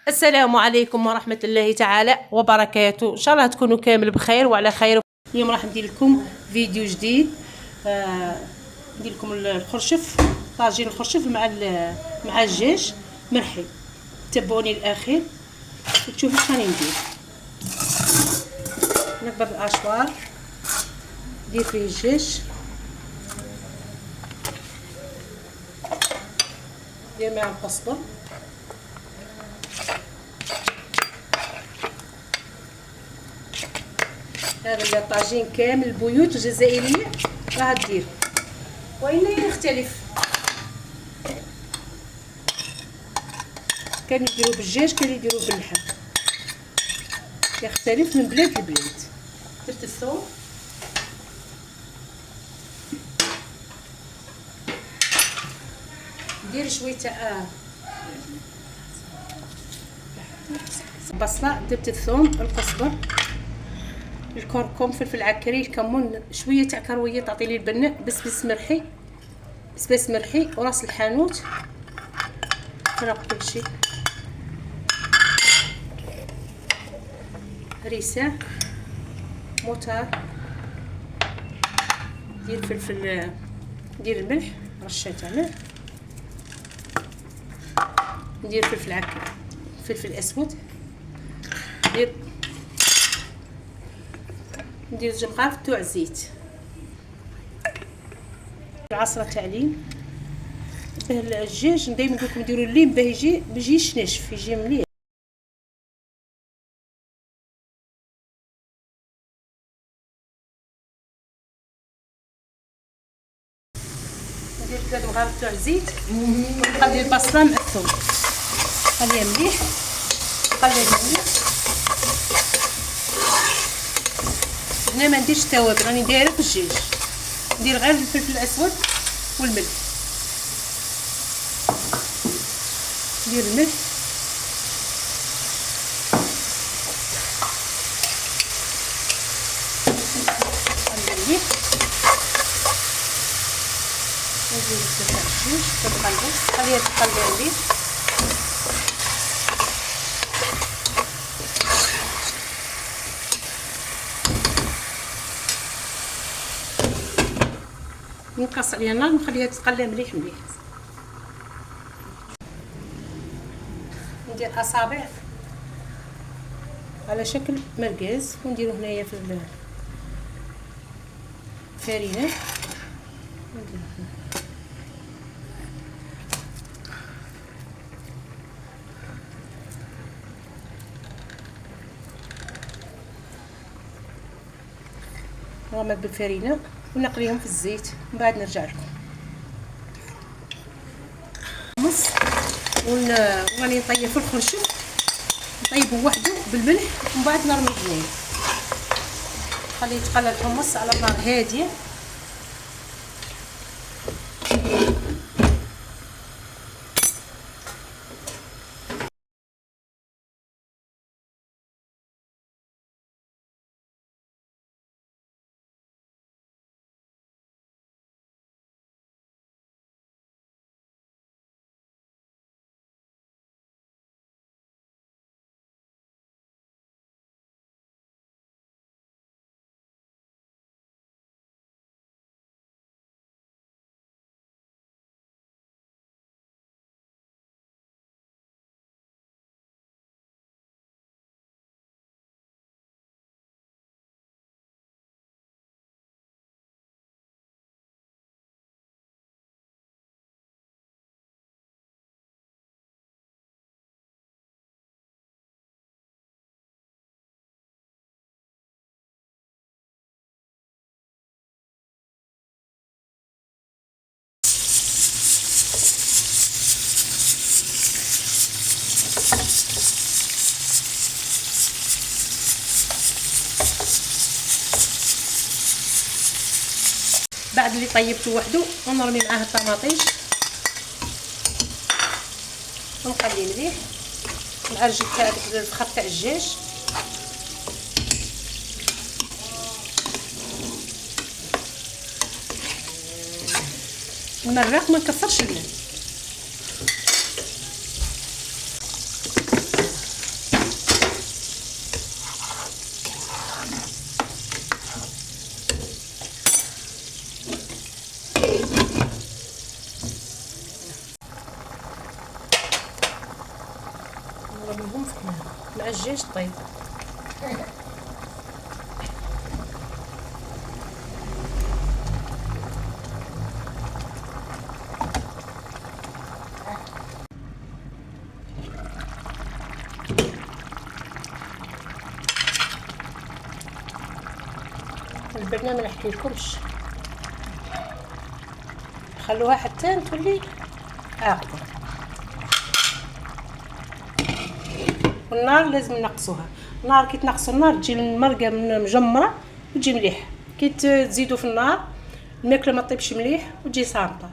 السلام عليكم ورحمة الله تعالى وبركاته. ان شاء الله تكونوا كامل بخير وعلى خير. اليوم راح ندير لكم فيديو جديد، ندير لكم الخرشف، طاجين الخرشف مع الدجاج مرحي. تابعوني للاخير وتشوفوا اش راني ندير. نقبض الاشوار، ندير فيه الدجاج، ندير معاه القزبر، هذا الطاجين كامل البيوت الجزائريه راه دير، وإلا يختلف. كان يديروا بالدجاج، كان يديروا باللحم، يختلف من بلاد لبلاد. درت الثوم، ندير شويه تاع بصله، درت الثوم، القزبر، الكركم، فلفل عكري، الكمون، شويه تاع كرويه تعطي لي البناء، بسباس مرحي وراس الحانوت، فرق كل شيء، هريسه، موتار، دير فلفل، ندير الملح، رشه تاع ملح، ندير فلفل عكري، فلفل اسود، ندير زوج مقارف تاع الزيت، العصره تاع ليم. الدجاج دائما نقول لكم ديروا الليم باه يجيش ناشف، يجي مليح. ندير 3 مغارف تاع الزيت، ونقلي البصله مع الثوم، نخليها مليح، نقليها مليح. هنا ما نديرش توابل، راني دايره في الدجاج، ندير غير الفلفل الاسود والملح، ندير الملح، نقلب مليح، ندير الزيت تاع الدجاج، كنقلبو، خليها تقلب مليح. نقص عليها النار، نخليها تتقلى مليح. ندير اصابع على شكل مرقاز، ونديرو هنايا في الفرينه، نغمر بالفرينه ونقليهم في الزيت، من بعد نرجع لكم. نص وراني نطيب في الخرشف، نطيبه وحده بالملح، ومن بعد نرمي اثنين، نخليه يتقلى الحمص على نار هاديه. بعد اللي طيبته وحده، ونرمي معاه الطماطيش، ونقلي مليح مع الرجل تاع الفخر تاع الدجاج. المرق ما نكثرش الماء. نضربهم في الماء مع الدجاج طيب. البرنامج ما نحكيلكمش، خلوها حتى تولي عاقده. والنار لازم نقصوها، النار كي تنقصوا النار تجي المرقه مجمره وتجي مليح. كي تزيدوا في النار الماكله ما طيبش مليح وتجي صامته.